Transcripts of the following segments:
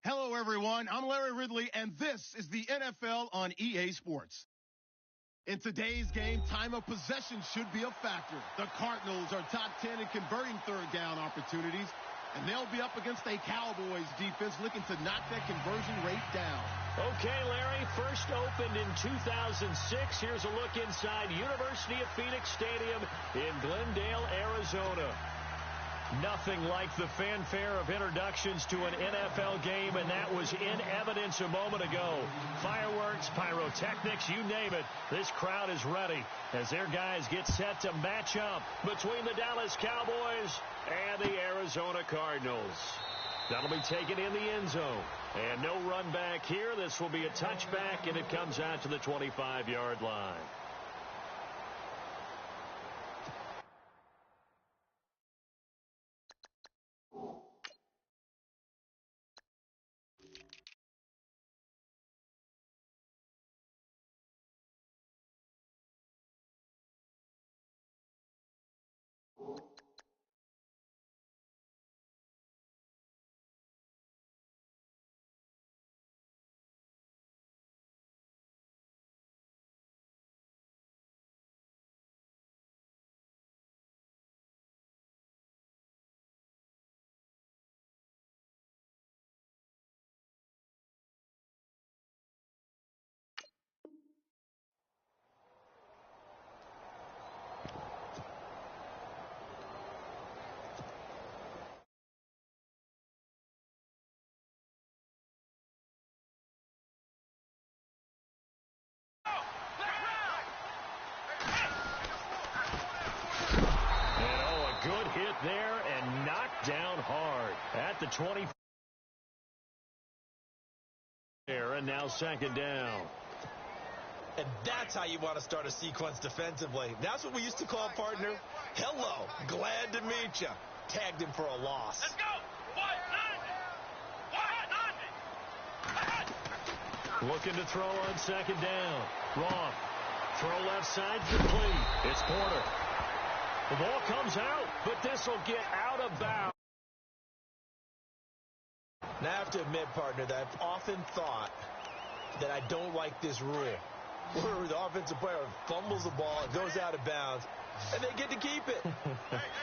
Hello, everyone. I'm Larry Ridley, and this is the NFL on EA Sports. In today's game, time of possession should be a factor. The Cardinals are top 10 in converting third down opportunities, and they'll be up against a Cowboys defense looking to knock that conversion rate down. Okay, Larry, first opened in 2006. Here's a look inside University of Phoenix Stadium in Glendale, Arizona. Nothing like the fanfare of introductions to an NFL game, and that was in evidence a moment ago. Fireworks, pyrotechnics, you name it. This crowd is ready as their guys get set to match up between the Dallas Cowboys and the Arizona Cardinals. That'll be taken in the end zone. And no run back here. This will be a touchback, and it comes out to the 25-yard line. Good hit there and knocked down hard at the 20. And now second down. And that's how you want to start a sequence defensively. That's what we used to call, partner, hello, glad to meet you. Tagged him for a loss. Let's go. Looking to throw on second down. Wrong. Throw left side complete. It's Porter. The ball comes out, but this will get out of bounds. Now, I have to admit, partner, that I've often thought that I don't like this rule, where the offensive player fumbles the ball, it goes out of bounds, and they get to keep it.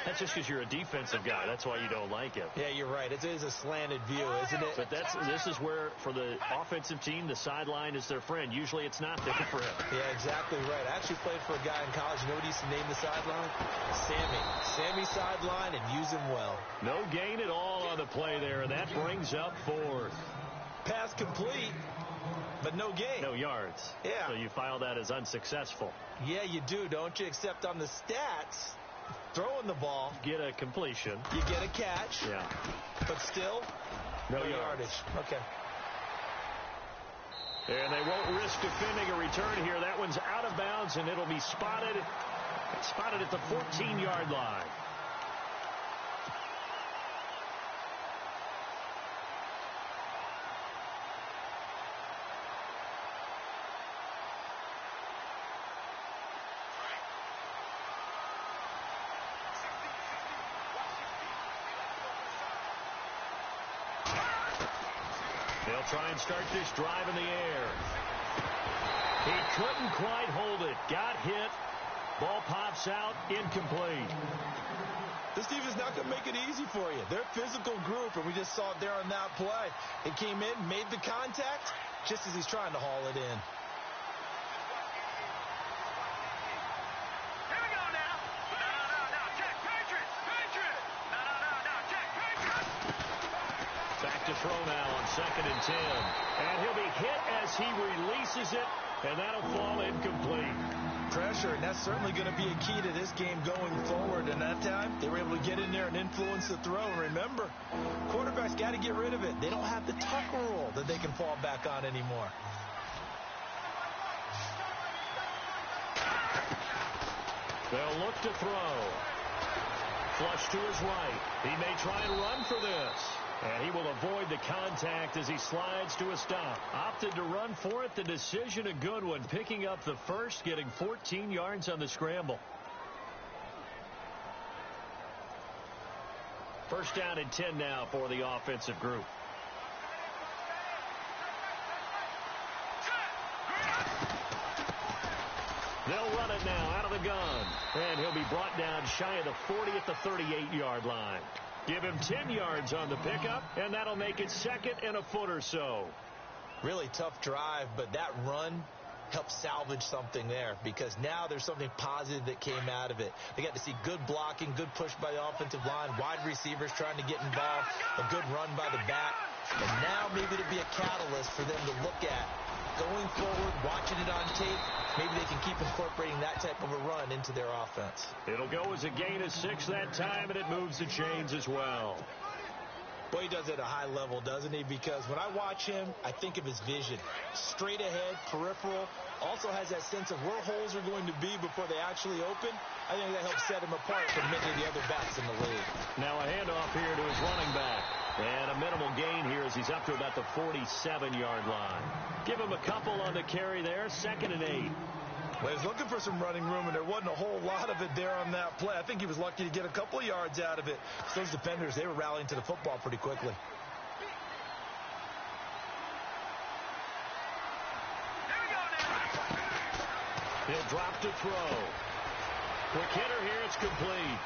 That's just because you're a defensive guy. That's why you don't like it. Yeah, you're right. It is a slanted view, isn't it? But this is where, for the offensive team, the sideline is their friend. Usually it's not there for him. Yeah, exactly right. I actually played for a guy in college. You know what he used to name the sideline? Sammy. Sammy sideline, and use him well. No gain at all on the play there, and that brings up fourth. Pass complete, but no gain. No yards. Yeah. So you file that as unsuccessful. Yeah, you do, don't you? Except on the stats, throwing the ball. Get a completion. You get a catch. Yeah. But still, no yardage. Okay. And they won't risk defending a return here. That one's out of bounds, and it'll be spotted at the 14-yard line. They'll try and start this drive in the air. He couldn't quite hold it. Got hit. Ball pops out. Incomplete. This defense is not going to make it easy for you. They're a physical group, and we just saw it there on that play. It came in, made the contact, just as he's trying to haul it in. Here we go now. No. Check. Patriots. No. Check. Patriots. Back to throw now on 2nd and 10. And he'll be hit as he releases it, and that'll fall incomplete. Pressure, and that's certainly going to be a key to this game going forward. And that time, they were able to get in there and influence the throw. And remember, quarterbacks got to get rid of it. They don't have the tuck rule that they can fall back on anymore. They'll look to throw. Flush to his right. He may try and run for this. And he will avoid the contact as he slides to a stop. Opted to run for it. The decision a good one. Picking up the first, getting 14 yards on the scramble. First down and 10 now for the offensive group. They'll run it now out of the gun. And he'll be brought down shy of the 40 at the 38-yard line. Give him 10 yards on the pickup, and that'll make it second and a foot or so. Really tough drive, but that run helped salvage something there because now there's something positive that came out of it. They got to see good blocking, good push by the offensive line, wide receivers trying to get involved, a good run by the back. And now maybe to be a catalyst for them to look at going forward, watching it on tape. Maybe they can keep incorporating that type of a run into their offense. It'll go as a gain of 6 that time, and it moves the chains as well. Boy, he does it at a high level, doesn't he? Because when I watch him, I think of his vision. Straight ahead, peripheral. Also has that sense of where holes are going to be before they actually open. I think that helps set him apart from many of the other backs in the league. Now a handoff here to his running back. And a minimal gain here as he's up to about the 47-yard line. Give him a couple on the carry there, 2nd and 8. Well, he's looking for some running room, and there wasn't a whole lot of it there on that play. I think he was lucky to get a couple of yards out of it. So those defenders, they were rallying to the football pretty quickly. He'll drop to throw. Quick hitter here, it's complete.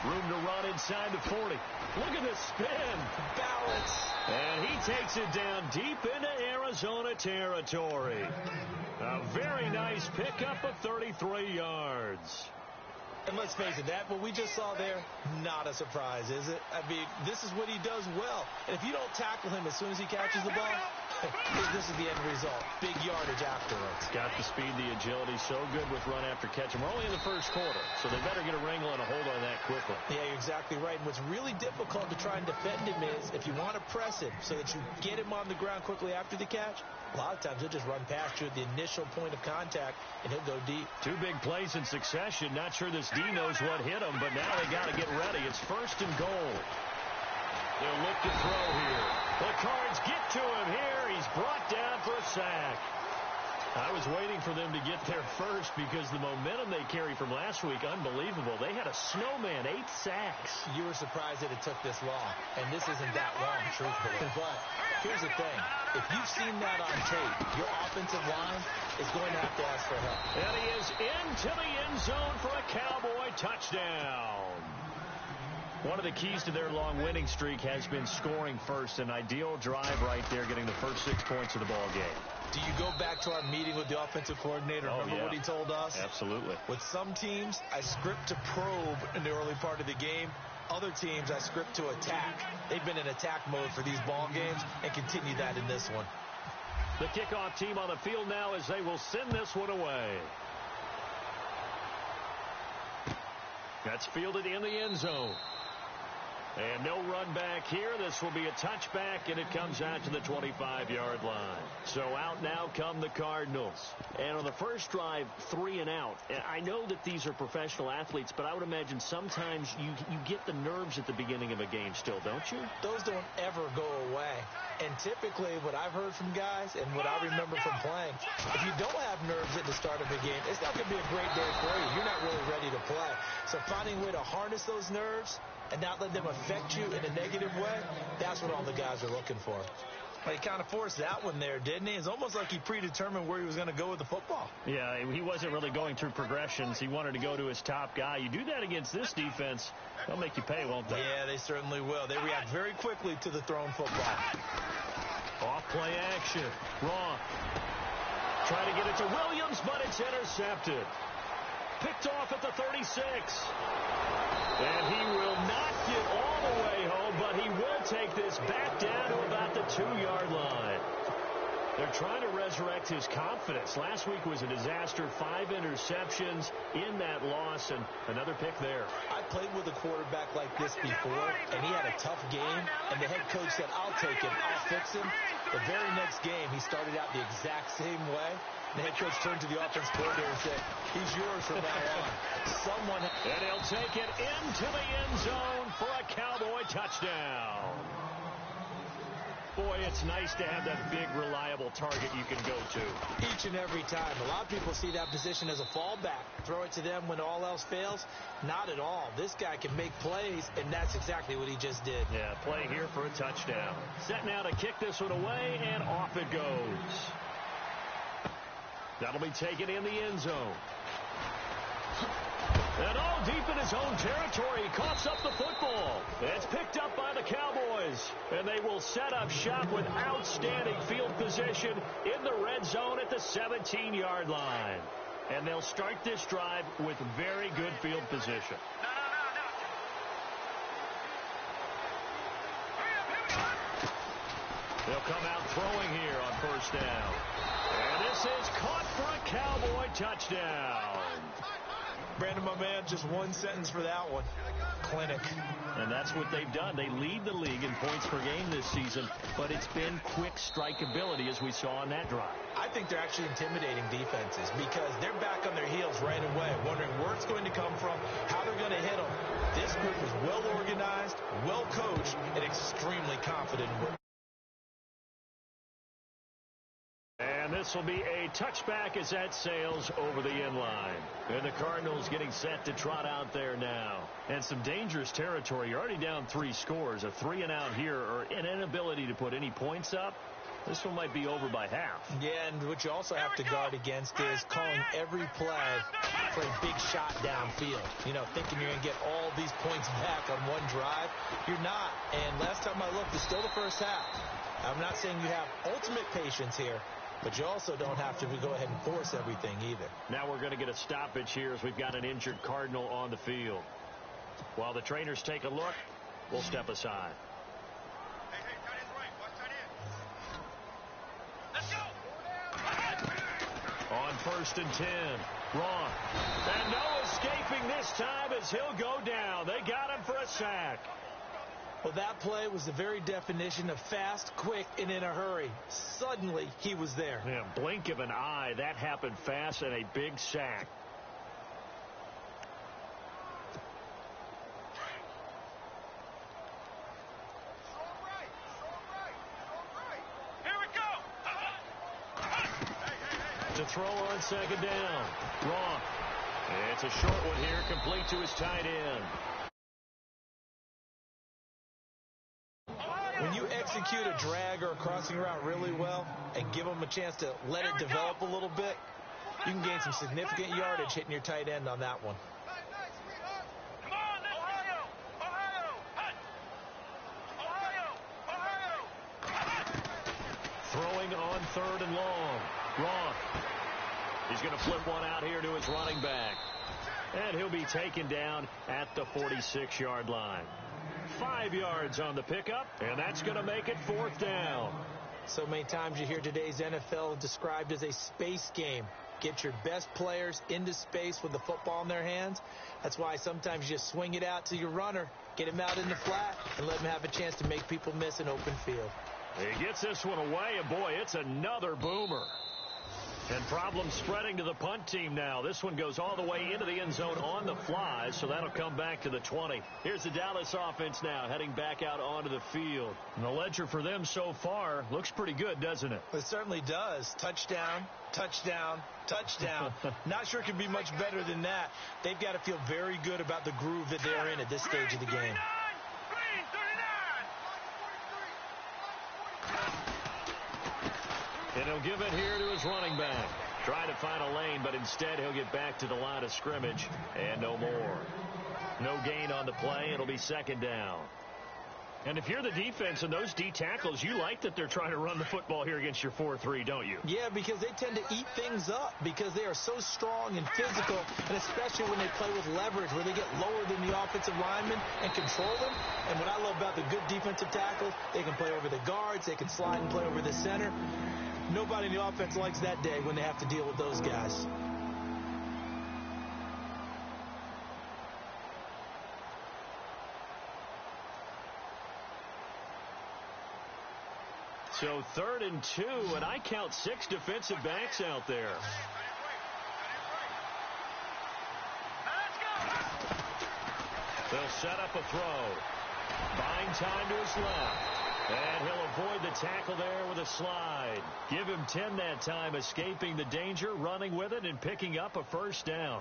Room to run inside the 40. Look at this spin. Balance. And he takes it down deep into Arizona territory. A very nice pickup of 33 yards. And let's face it, that what we just saw there, not a surprise, is it? I mean, this is what he does well. And if you don't tackle him as soon as he catches the ball, this is the end result. Big yardage afterwards. Got the speed, the agility, so good with run after catch. And we're only in the first quarter, so they better get a wrangle and a hold on that quickly. Yeah, you're exactly right. And what's really difficult to try and defend him is if you want to press him so that you get him on the ground quickly after the catch, a lot of times he'll just run past you at the initial point of contact, and he'll go deep. 2 big plays in succession. Not sure this D knows what hit him, but now they got to get ready. It's 1st and goal. They'll look to throw here. The Cards get to him here. He's brought down for a sack. I was waiting for them to get there first because the momentum they carry from last week, unbelievable. They had a snowman, 8 sacks. You were surprised that it took this long, and this isn't that long, truthfully. But here's the thing. If you've seen that on tape, your offensive line is going to have to ask for help. And he is into the end zone for a Cowboy touchdown. One of the keys to their long winning streak has been scoring first. An ideal drive right there, getting the first 6 points of the ball game. Do you go back to our meeting with the offensive coordinator? Remember what he told us? Absolutely. With some teams, I script to probe in the early part of the game. Other teams, I script to attack. They've been in attack mode for these ball games and continue that in this one. The kickoff team on the field now as they will send this one away. That's fielded in the end zone. And no run back here. This will be a touchback, and it comes out to the 25-yard line. So out now come the Cardinals. And on the first drive, 3 and out. And I know that these are professional athletes, but I would imagine sometimes you get the nerves at the beginning of a game still, don't you? Those don't ever go away. And typically what I've heard from guys and what I remember from playing, if you don't have nerves at the start of a game, it's not going to be a great day for you. You're not really ready to play. So finding a way to harness those nerves and not let them affect you in a negative way, that's what all the guys are looking for. Well, he kind of forced that one there, didn't he? It's almost like he predetermined where he was going to go with the football. Yeah, he wasn't really going through progressions. He wanted to go to his top guy. You do that against this defense, they'll make you pay, won't they? Yeah, they certainly will. They react very quickly to the thrown football. Off play action. Wrong. Trying to get it to Williams, but it's intercepted. Picked off at the 36. And he will not get all the way home, but he will take this back down to about the 2-yard line. They're trying to resurrect his confidence. Last week was a disaster. 5 interceptions in that loss, and another pick there. I played with a quarterback like this before, and he had a tough game, and the head coach said, I'll take him, I'll fix him. The very next game, he started out the exact same way. The head coach turned to the offense coordinator and said, he's yours from now on. And he'll take it into the end zone for a Cowboy touchdown. Boy, it's nice to have that big, reliable target you can go to. Each and every time. A lot of people see that position as a fallback. Throw it to them when all else fails. Not at all. This guy can make plays, and that's exactly what he just did. Yeah, play here for a touchdown. Set now to kick this one away, and off it goes. That'll be taken in the end zone. And all deep in his own territory, he coughs up the football. It's picked up by the Cowboys. And they will set up shop with outstanding field position in the red zone at the 17-yard line. And they'll start this drive with very good field position. They'll come out throwing here on first down. And this is caught for a Cowboy touchdown. Brandon, my man, just one sentence for that one. Clinic. And that's what they've done. They lead the league in points per game this season, but it's been quick strikeability as we saw on that drive. I think they're actually intimidating defenses because they're back on their heels right away, wondering where it's going to come from, how they're going to hit them. This group is well organized, well coached, and extremely confident in what. And this will be a touchback as that sails over the end line. And the Cardinals getting set to trot out there now. And some dangerous territory. You're already down 3 scores. A 3-and-out here or an inability to put any points up. This one might be over by half. Yeah, and what you also have to guard against is calling every play for a big shot downfield. You know, thinking you're going to get all these points back on one drive. You're not. And last time I looked, it's still the first half. I'm not saying you have ultimate patience here, but you also don't have to go ahead and force everything either. Now we're going to get a stoppage here as we've got an injured Cardinal on the field. While the trainers take a look, we'll step aside. Hey, tight end's right. Watch tight end. Let's go. On first and 10, Ron. And no escaping this time as he'll go down. They got him for a sack. Well, that play was the very definition of fast, quick, and in a hurry. Suddenly, he was there. Yeah, blink of an eye. That happened fast and a big sack. Here we go. To throw on second down. Wrong. It's a short one here, complete to his tight end. When you execute a drag or a crossing route really well and give them a chance to let it develop a little bit, you can gain some significant yardage hitting your tight end on that one. Come on, Ohio. Throwing on third and long. Wrong. He's going to flip one out here to his running back. And he'll be taken down at the 46-yard line. 5 yards on the pickup, and that's going to make it fourth down. So many times you hear today's NFL described as a space game. Get your best players into space with the football in their hands. That's why sometimes you just swing it out to your runner, get him out in the flat, and let him have a chance to make people miss an open field. He gets this one away, and boy, it's another boomer. And problems spreading to the punt team now. This one goes all the way into the end zone on the fly, so that'll come back to the 20. Here's the Dallas offense now, heading back out onto the field. And the ledger for them so far looks pretty good, doesn't it? It certainly does. Touchdown, touchdown, touchdown. Not sure it could be much better than that. They've got to feel very good about the groove that they're in at this stage of the game. Green, 39. And he'll give it here to his running back. Trying to find a lane, but instead he'll get back to the line of scrimmage. And no more. No gain on the play. It'll be second down. And if you're the defense and those D tackles, you like that they're trying to run the football here against your 4-3, don't you? Yeah, because they tend to eat things up because they are so strong and physical, and especially when they play with leverage where they get lower than the offensive linemen and control them. And what I love about the good defensive tackles, they can play over the guards, they can slide and play over the center. Nobody in the offense likes that day when they have to deal with those guys. So 3rd and 2, and I count 6 defensive backs out there. They'll set up a throw. Buying time to his left. And he'll avoid the tackle there with a slide. Give him 10 that time, escaping the danger, running with it, and picking up a first down.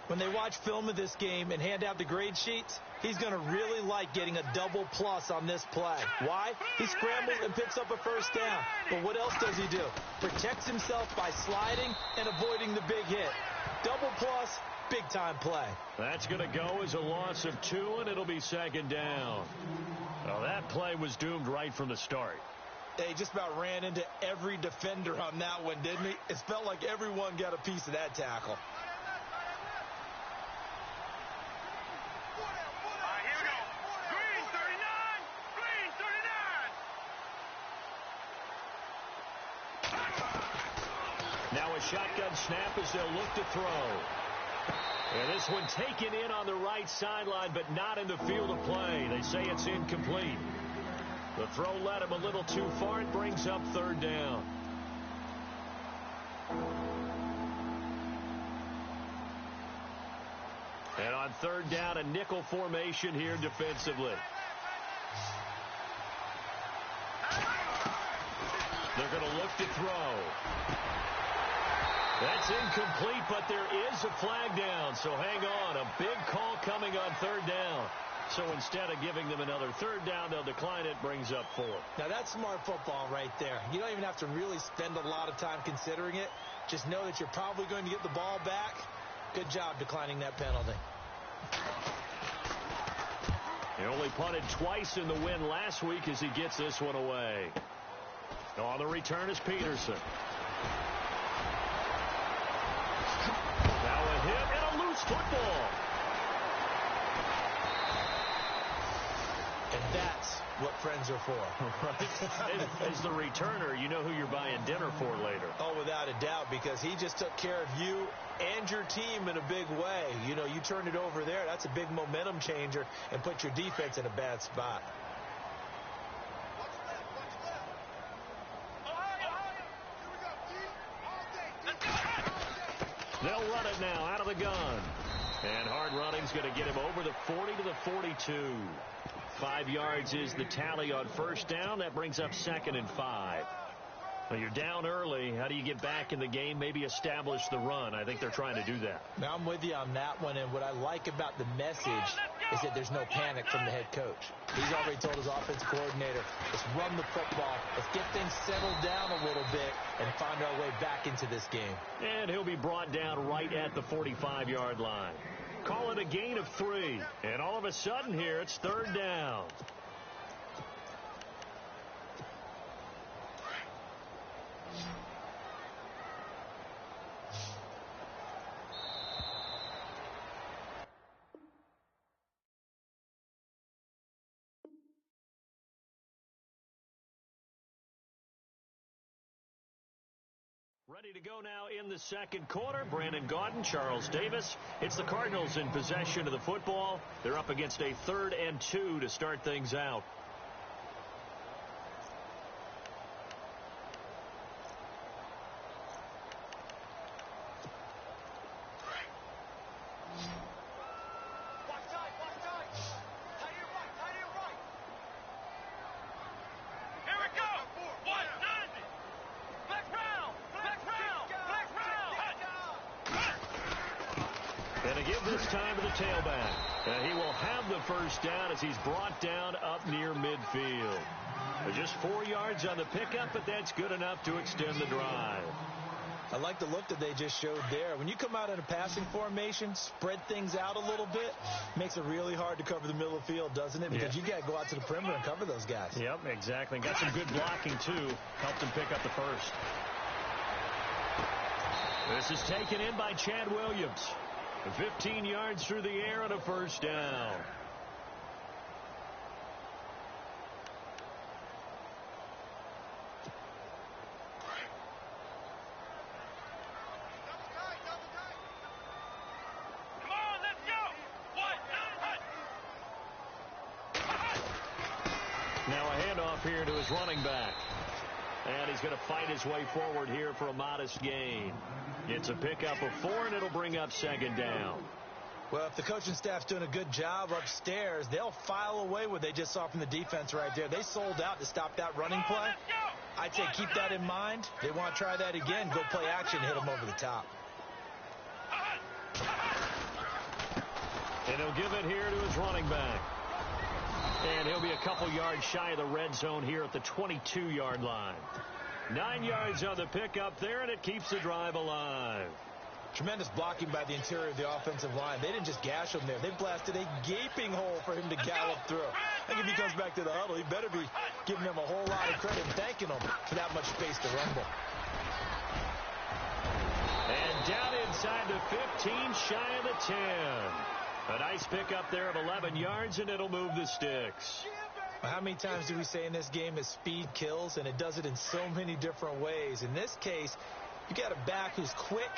When they watch film of this game and hand out the grade sheets, he's going to really like getting a double plus on this play. Why? He scrambles and picks up a first down. But what else does he do? Protects himself by sliding and avoiding the big hit. Double plus, big-time play. That's going to go as a loss of 2, and it'll be second down. Well, that play was doomed right from the start. He just about ran into every defender on that one, didn't he? It felt like everyone got a piece of that tackle. Now a shotgun snap as they'll look to throw. And this one taken in on the right sideline, but not in the field of play. They say it's incomplete. The throw led him a little too far. It brings up third down. And on third down, a nickel formation here defensively. They're going to look to throw. That's incomplete, but there is a flag down, so hang on. A big call coming on third down. So instead of giving them another third down, they'll decline it, brings up 4. Now, that's smart football right there. You don't even have to really spend a lot of time considering it. Just know that you're probably going to get the ball back. Good job declining that penalty. He only punted twice in the win last week as he gets this one away. On the return is Peterson. Now a hit and a loose football. And that's what friends are for. Right. As the returner, you know who you're buying dinner for later. Oh, without a doubt, because he just took care of you and your team in a big way. You know, you turn it over there, that's a big momentum changer and put your defense in a bad spot. They'll run it now out of the gun. And hard running's going to get him over the 40 to the 42. 5 yards is the tally on first down. That brings up 2nd and 5. Well, you're down early. How do you get back in the game? Maybe establish the run. I think they're trying to do that. Now, I'm with you on that one, and what I like about the message is that there's no panic from the head coach. He's already told his offensive coordinator, let's run the football, let's get things settled down a little bit and find our way back into this game. And he'll be brought down right at the 45-yard line. Call it a gain of 3. And all of a sudden here, it's third down. Ready to go now in the second quarter. Brandon Gaudin, Charles Davis. It's the Cardinals in possession of the football. They're up against a 3rd and 2 to start things out. He will have the first down as he's brought down up near midfield. Just 4 yards on the pickup, but that's good enough to extend the drive. I like the look that they just showed there. When you come out in a passing formation, spread things out a little bit, makes it really hard to cover the middle of the field, doesn't it? Because you got to go out to the perimeter and cover those guys. Yep, exactly. Got some good blocking, too. Helped him pick up the first. This is taken in by Chad Williams. 15 yards through the air and a first down. Come on, let's go. Now a handoff here to his running back. And he's going to fight his way forward here for a modest gain. It's a pickup of 4, and it'll bring up 2nd down. Well, if the coaching staff's doing a good job upstairs, they'll file away what they just saw from the defense right there. They sold out to stop that running play. I'd say keep that in mind. They want to try that again. Go play action, hit them over the top. And he'll give it here to his running back. And he'll be a couple yards shy of the red zone here at the 22-yard line. 9 yards on the pickup there, and it keeps the drive alive. Tremendous blocking by the interior of the offensive line. They didn't just gash him there. They blasted a gaping hole for him to gallop through. I think if he comes back to the huddle, he better be giving him a whole lot of credit and thanking him for that much space to rumble. And down inside the 15, shy of the 10. A nice pickup there of 11 yards, and it'll move the sticks. How many times do we say in this game that speed kills, and it does it in so many different ways? In this case, you got a back who's quick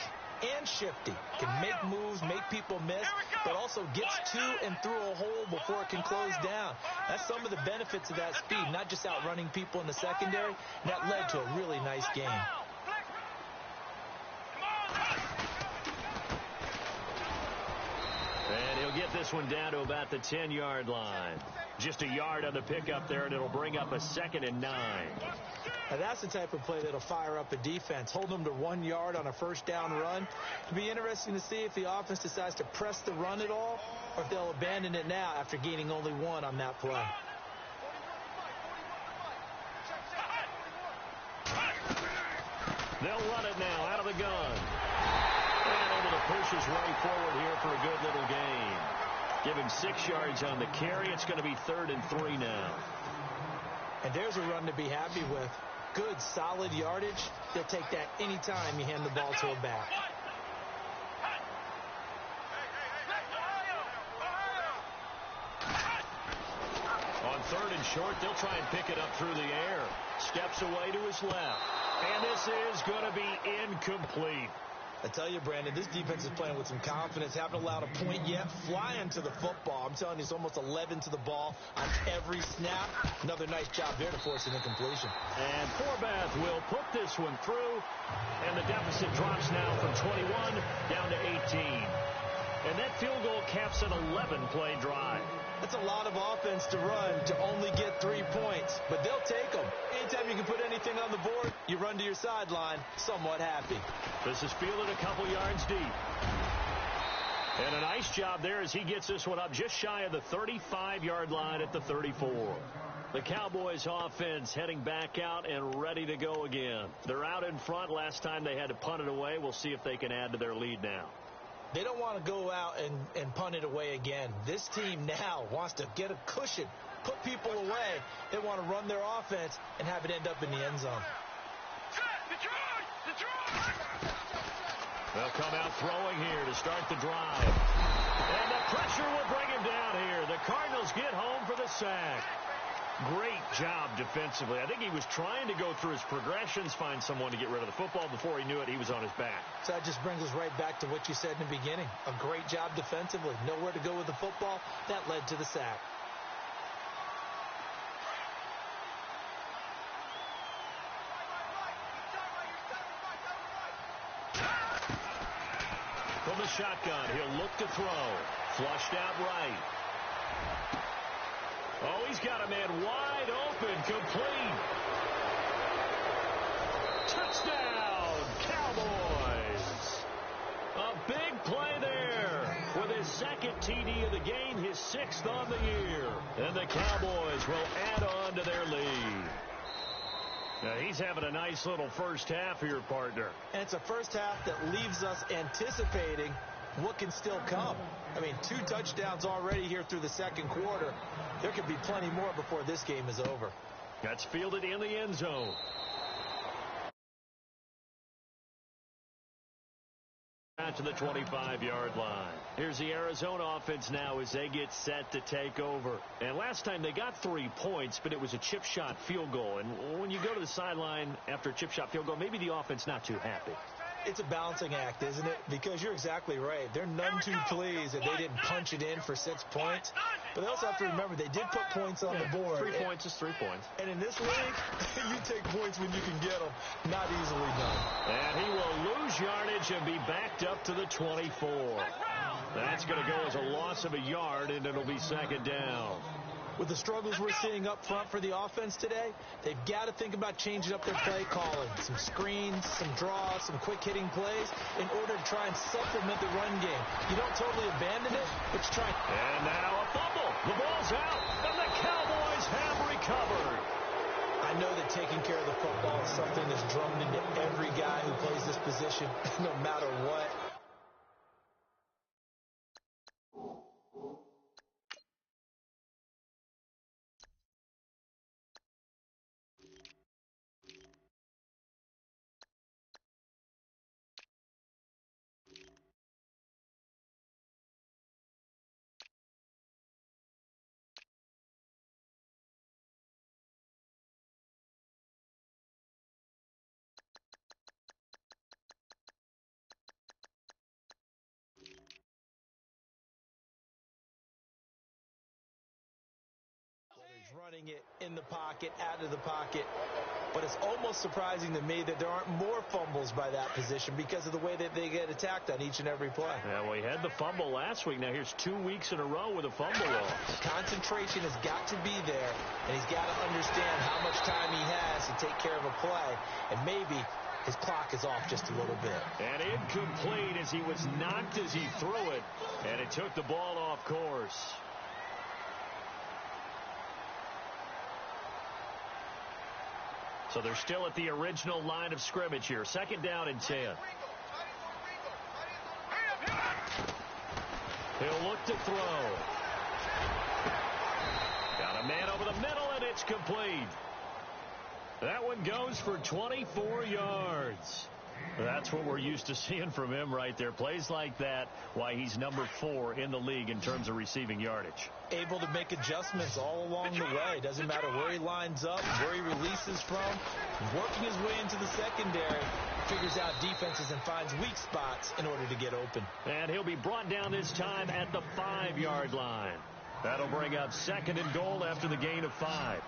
and shifty, can make moves, make people miss, but also gets to and through a hole before it can close down. That's some of the benefits of that speed, not just outrunning people in the secondary. That led to a really nice game. And he'll get this one down to about the 10-yard line. Just a yard on the pickup there, and it'll bring up a 2nd and 9. Now that's the type of play that'll fire up a defense. Hold them to 1 yard on a first down run. It'll be interesting to see if the offense decides to press the run at all, or if they'll abandon it now after gaining only 1 on that play. They'll run it now out of the gun. And able to push his way forward here for a good little gain. Give him 6 yards on the carry. It's going to be 3rd and 3 now. And there's a run to be happy with. Good, solid yardage. He'll take that anytime you hand the ball to a back. On 3rd and short, they'll try and pick it up through the air. Steps away to his left. And this is going to be incomplete. I tell you, Brandon, this defense is playing with some confidence. Haven't allowed a point yet. Flying to the football. I'm telling you, it's almost 11 to the ball on every snap. Another nice job there to force an incompletion. And Forbath will put this one through. And the deficit drops now from 21 down to 18. And that field goal caps an 11-play drive. That's a lot of offense to run to only get 3 points, but they'll take them. Anytime you can put anything on the board, you run to your sideline somewhat happy. This is fielded a couple yards deep. And a nice job there as he gets this one up just shy of the 35-yard line at the 34. The Cowboys offense heading back out and ready to go again. They're out in front. Last time they had to punt it away. We'll see if they can add to their lead now. They don't want to go out and punt it away again. This team now wants to get a cushion, put people away. They want to run their offense and have it end up in the end zone. They'll come out throwing here to start the drive. And the pressure will bring him down here. The Cardinals get home for the sack. Great job defensively. I think he was trying to go through his progressions, find someone to get rid of the football. Before he knew it, he was on his back. So that just brings us right back to what you said in the beginning. A great job defensively. Nowhere to go with the football. That led to the sack. From the shotgun, he'll look to throw. Flushed out right. Oh, he's got a man wide open, complete. Touchdown, Cowboys. A big play there with his 2nd TD of the game, his 6th on the year. And the Cowboys will add on to their lead. Now, he's having a nice little first half here, partner. And it's a first half that leaves us anticipating what can still come. I mean, 2 touchdowns already here through the 2nd quarter. There could be plenty more before this game is over. That's fielded in the end zone. Out to the 25-yard line. Here's the Arizona offense now as they get set to take over. And last time they got 3 points, but it was a chip shot field goal. And when you go to the sideline after a chip shot field goal, maybe the offense not too happy. It's a balancing act, isn't it? Because you're exactly right. They're none too pleased that they didn't punch it in for 6 points. But they also have to remember they did put points on the board. 3 points is 3 points. And in this league, you take points when you can get them. Not easily done. And he will lose yardage and be backed up to the 24. That's going to go as a loss of a yard, and it'll be 2nd down. With the struggles we're seeing up front for the offense today, they've got to think about changing up their play calling. Some screens, some draws, some quick-hitting plays in order to try and supplement the run game. You don't totally abandon it, but you try. And now a fumble. The ball's out, and the Cowboys have recovered. I know that taking care of the football is something that's drummed into every guy who plays this position, no matter what. running it in the pocket, out of the pocket. But it's almost surprising to me that there aren't more fumbles by that position because of the way that they get attacked on each and every play. Yeah, well, he had the fumble last week. Now here's 2 weeks in a row with a fumble loss. Concentration has got to be there, and he's got to understand how much time he has to take care of a play, and maybe his clock is off just a little bit. And incomplete as he was knocked as he threw it, and it took the ball off course. So they're still at the original line of scrimmage here. 2nd down and 10. He'll look to throw. Got a man over the middle, and it's complete. That one goes for 24 yards. That's what we're used to seeing from him right there. Plays like that, why he's number 4 in the league in terms of receiving yardage. Able to make adjustments all along the way. Doesn't matter where he lines up, where he releases from. Working his way into the secondary, figures out defenses and finds weak spots in order to get open. And he'll be brought down this time at the 5-yard line. That'll bring up 2nd and goal after the gain of 5.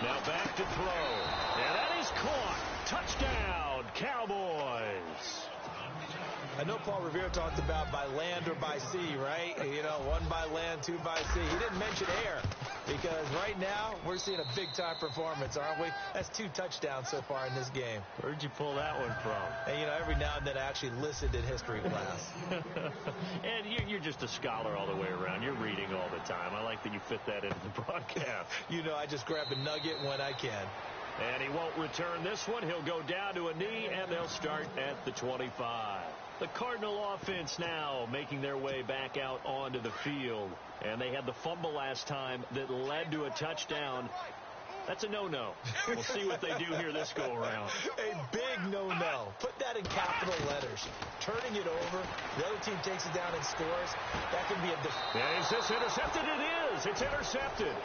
Now back to throw. And that is caught. Touchdown, Cowboys. I know Paul Revere talked about by land or by sea, right? You know, 1 by land, 2 by sea. He didn't mention air because right now we're seeing a big-time performance, aren't we? That's 2 touchdowns so far in this game. Where'd you pull that one from? And, you know, every now and then I actually listened in history class. And you're just a scholar all the way around. You're reading all the time. I like that you fit that into the broadcast. You know, I just grab a nugget when I can. And he won't return this one. He'll go down to a knee, and they'll start at the 25. The Cardinal offense now making their way back out onto the field. And they had the fumble last time that led to a touchdown. That's a no-no. We'll see what they do here this go-around. A big no-no. Put that in capital letters. Turning it over, the other team takes it down and scores. That can be a... And is this intercepted? It is. It's intercepted.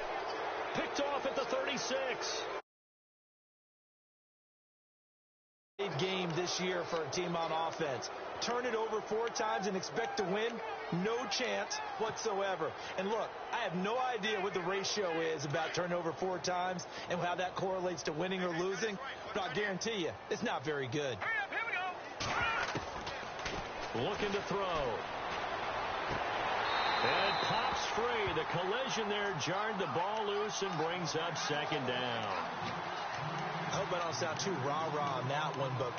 Picked off at the 36. Game this year for a team on offense. Turn it over 4 times and expect to win? No chance whatsoever. And look, I have no idea what the ratio is about turnover 4 times and how that correlates to winning or losing, but I guarantee you, it's not very good. Looking to throw. And pops free. The collision there jarred the ball loose and brings up 2nd down. I hope I don't sound too rah-rah on that one, but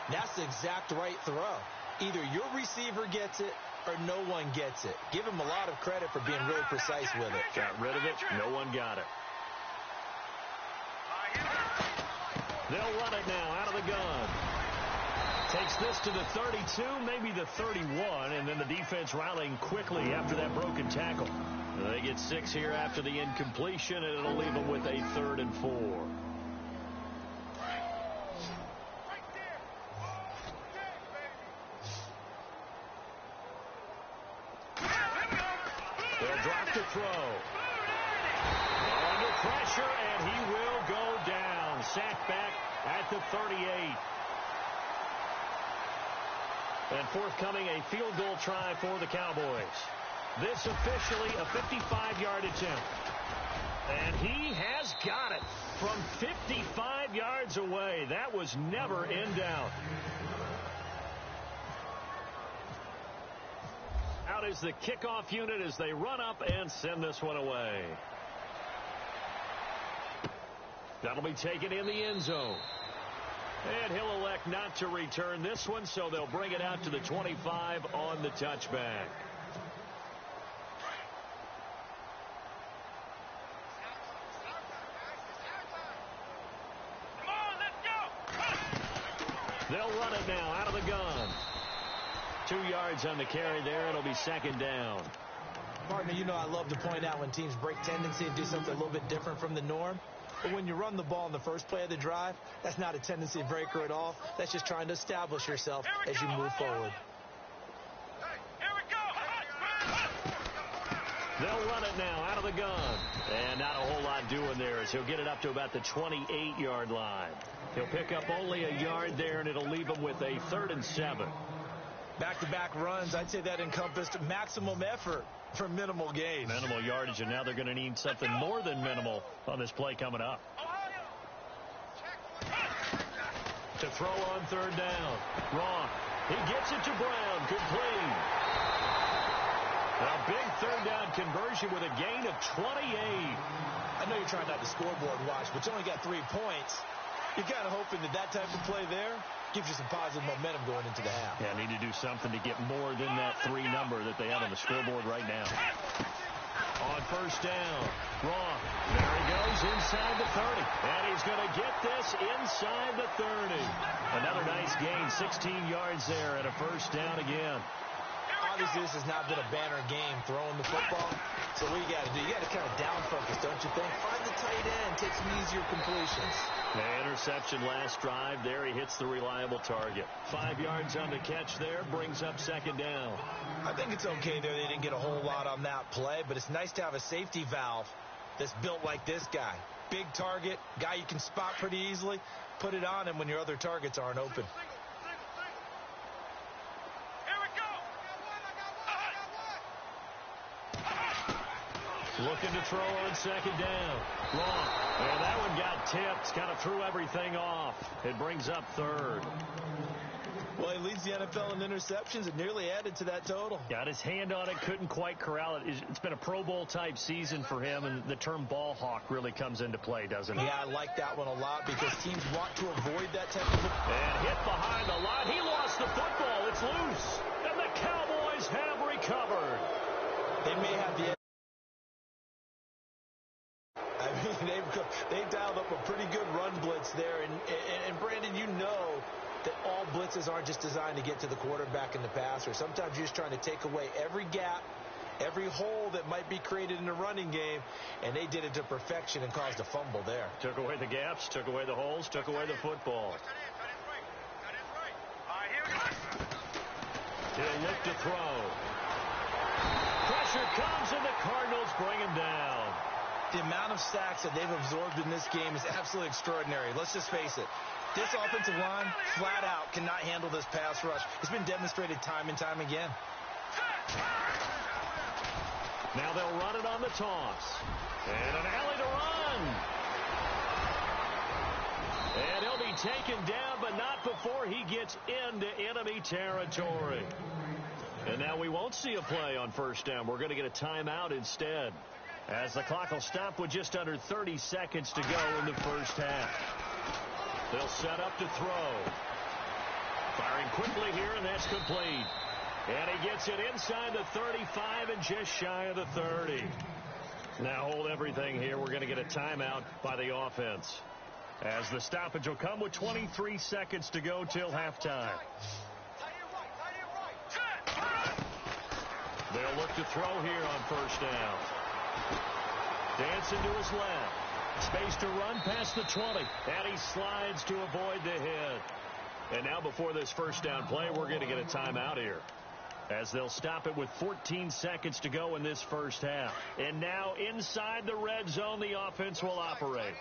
that's the exact right throw. Either your receiver gets it or no one gets it. Give him a lot of credit for being really precise with it. Got rid of it. No one got it. They'll run it now out of the gun. Takes this to the 32, maybe the 31, and then the defense rallying quickly after that broken tackle. They get 6 here after the incompletion, and it'll leave them with a 3rd and 4. They'll drop to throw. Under pressure, and he will go down. Sacked back at the 38. And forthcoming, a field goal try for the Cowboys. This officially a 55-yard attempt. And he has got it from 55 yards away. That was never in doubt. Out is the kickoff unit as they run up and send this one away. That'll be taken in the end zone. And he'll elect not to return this one, so they'll bring it out to the 25 on the touchback. Come on, let's go. They'll run it now out of the gun. 2 yards on the carry there. It'll be 2nd down. Partner, you know I love to point out when teams break tendency and do something a little bit different from the norm. But when you run the ball in the first play of the drive, that's not a tendency breaker at all. That's just trying to establish yourself as you move forward. Here we go. They'll run it now out of the gun. And not a whole lot doing there as he'll get it up to about the 28-yard line. He'll pick up only a yard there, and it'll leave him with a 3rd and 7. Back-to-back runs, I'd say that encompassed maximum effort for minimal gain. Minimal yardage, and now they're going to need something more than minimal on this play coming up. To throw on third down. Wrong. He gets it to Brown. Complete. A big third down conversion with a gain of 28. I know you're trying not to scoreboard watch, but you only got 3 points. You're kind of hoping that type of play there gives you some positive momentum going into the half. Yeah, need to do something to get more than that 3 number that they have on the scoreboard right now. On first down. Wrong. There he goes inside the 30. And he's going to get this inside the 30. Another nice gain. 16 yards there and a first down again. Obviously, this has not been a banner game throwing the football. So what you got to do, you got to kind of down focus, don't you think? Find the tight end, take some easier completions. The interception last drive. There he hits the reliable target. 5 yards on the catch there, brings up second down. I think it's okay there. They didn't get a whole lot on that play, but it's nice to have a safety valve that's built like this guy. Big target, guy you can spot pretty easily. Put it on him when your other targets aren't open. Looking to throw on second down. Wrong. And that one got tipped. Kind of threw everything off. It brings up third. Well, he leads the NFL in interceptions and nearly added to that total. Got his hand on it, couldn't quite corral it. It's been a Pro Bowl type season for him, and the term ball hawk really comes into play, doesn't it? Yeah, I like that one a lot because teams want to avoid that type of... And hit behind the line. He lost the football. It's loose. And the Cowboys have recovered. They may have the... I mean, they've dialed up a pretty good run blitz there. And Brandon, you know that all blitzes aren't just designed to get to the quarterback in the passer. Sometimes you're just trying to take away every gap, every hole that might be created in the running game, and they did it to perfection and caused a fumble there. Took away the gaps, took away the holes, took away the football. He'll look to throw. Pressure comes, and the Cardinals bring him down. The amount of sacks that they've absorbed in this game is absolutely extraordinary. Let's just face it. This offensive line, flat out, cannot handle this pass rush. It's been demonstrated time and time again. Now they'll run it on the toss. And an alley to run. And he'll be taken down, but not before he gets into enemy territory. And now we won't see a play on first down. We're going to get a timeout instead, as the clock will stop with just under 30 seconds to go in the first half. They'll set up to throw. Firing quickly here, and that's complete. And he gets it inside the 35 and just shy of the 30. Now hold everything here. We're going to get a timeout by the offense, as the stoppage will come with 23 seconds to go till halftime. They'll look to throw here on first down. Dancing to his left. Space to run past the 20. And he slides to avoid the hit. And now before this first down play, we're going to get a timeout here, as they'll stop it with 14 seconds to go in this first half. And now inside the red zone, the offense will operate.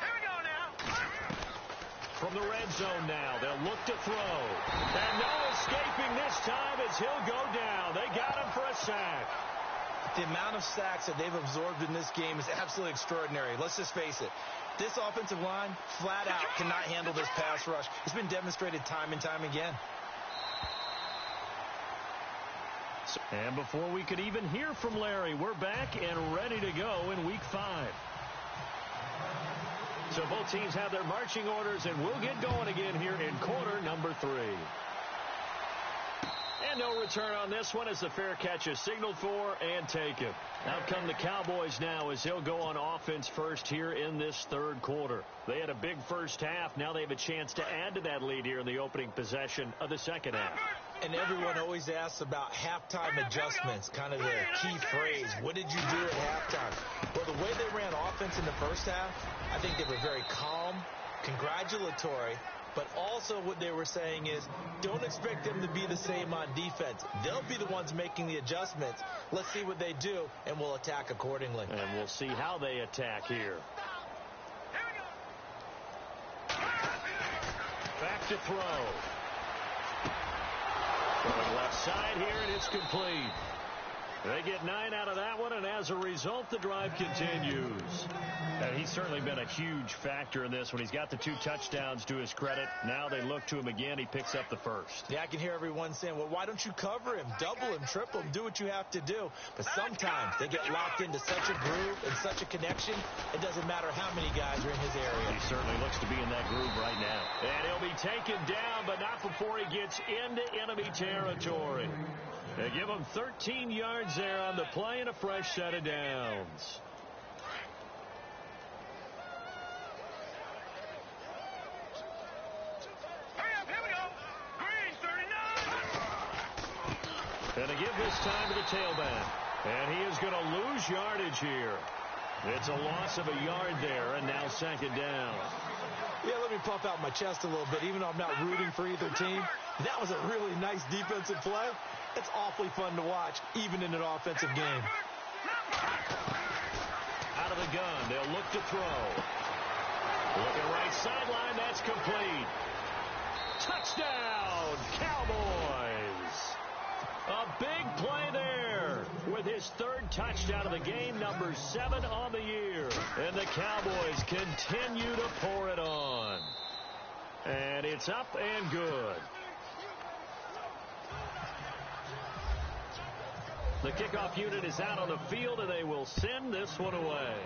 Here we go now. From the red zone now, they'll look to throw. And no escaping this time as he'll go down. They got him for a sack. The amount of sacks that they've absorbed in this game is absolutely extraordinary. Let's just face it. This offensive line, flat out, cannot handle this pass rush. It's been demonstrated time and time again. And before we could even hear from Larry, we're back and ready to go in Week 5. So both teams have their marching orders, and we'll get going again here in quarter number 3. And no return on this one as the fair catch is signaled for and taken. Out come the Cowboys now as he'll go on offense first here in this third quarter. They had a big first half. Now they have a chance to add to that lead here in the opening possession of the second half. And everyone always asks about halftime adjustments, kind of the key phrase. What did you do at halftime? Well, the way they ran offense in the first half, I think they were very calm, congratulatory, but also what they were saying is, don't expect them to be the same on defense. They'll be the ones making the adjustments. Let's see what they do, and we'll attack accordingly. And we'll see how they attack here. Back to throw. Going left side here, and it's complete. They get 9 out of that one, and as a result, the drive continues. And he's certainly been a huge factor in this when he's got the 2 touchdowns to his credit. Now they look to him again. He picks up the first. Yeah, I can hear everyone saying, well, why don't you cover him? Double him, triple him, do what you have to do. But sometimes they get locked into such a groove and such a connection, it doesn't matter how many guys are in his area. He certainly looks to be in that groove right now. And he'll be taken down, but not before he gets into enemy territory. They give him 13 yards there on the play and a fresh set of downs. Here we go. Green 39. And they give this time to the tailback. And he is going to lose yardage here. It's a loss of a yard there, and now second down. Yeah, let me puff out my chest a little bit, even though I'm not rooting for either team. That was a really nice defensive play. It's awfully fun to watch, even in an offensive game. Out of the gun, they'll look to throw. Looking right sideline, that's complete. Touchdown, Cowboys. A big play there with his 3rd touchdown of the game, number 7 on the year. And the Cowboys continue to pour it on. And it's up and good. The kickoff unit is out on the field, and they will send this one away.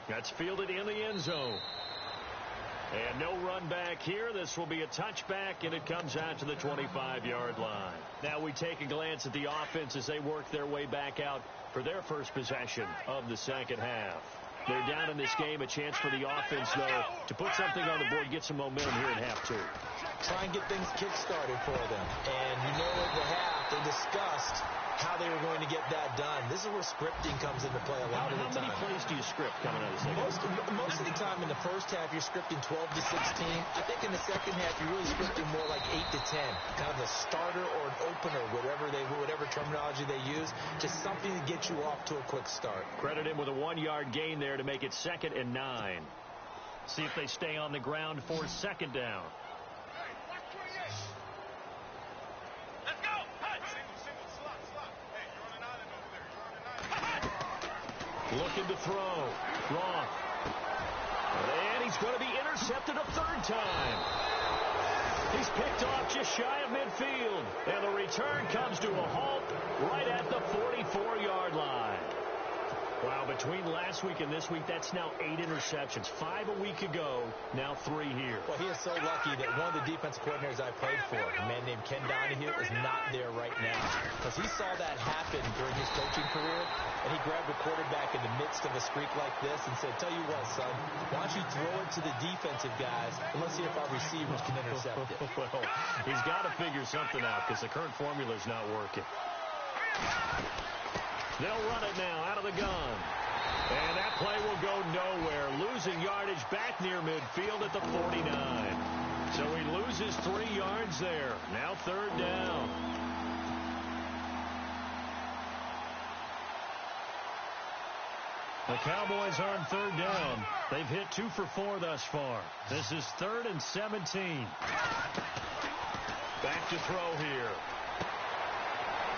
That's fielded in the end zone. And no run back here. This will be a touchback, and it comes out to the 25-yard line. Now we take a glance at the offense as they work their way back out for their first possession of the second half. They're down in this game. A chance for the offense, though, to put something on the board, get some momentum here in half 2. Try and get things kick-started for them. And you know at the half, they discussed how they were going to get that done. This is where scripting comes into play a lot of the time. How many plays do you script coming out of the second half? Most of the time in the first half, you're scripting 12 to 16. I think in the second half, you're really scripting more like 8 to 10. Kind of a starter or an opener, whatever terminology they use. Just something to get you off to a quick start. Credit him with a 1-yard gain there to make it 2nd and 9. See if they stay on the ground for second down. Looking to throw. Wrong. And he's going to be intercepted a 3rd time. He's picked off just shy of midfield. And the return comes to a halt right at the 44-yard line. Wow, between last week and this week, that's now 8 interceptions. 5 a week ago, now 3 here. Well, he is so lucky that one of the defense coordinators I played for, a man named Ken Donahue, is not there right now. Because he saw that happen during his coaching career, and he grabbed a quarterback in the midst of a streak like this and said, tell you what, son, why don't you throw it to the defensive guys, and let's see if our receivers can intercept it. Well, he's got to figure something out because the current formula is not working. They'll run it now out of the gun. And that play will go nowhere. Losing yardage back near midfield at the 49. So he loses 3 yards there. Now 3rd down. The Cowboys on 3rd down. They've hit 2 for 4 thus far. This is 3rd and 17. Back to throw here.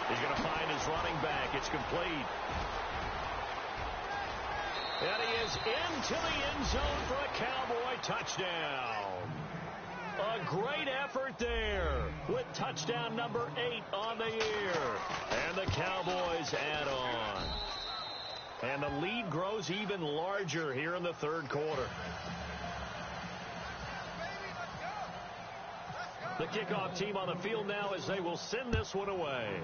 He's going to find his running back. It's complete. And he is into the end zone for a Cowboy touchdown. A great effort there with touchdown number 8 on the year. And the Cowboys add on. And the lead grows even larger here in the 3rd quarter. The kickoff team on the field now as they will send this one away.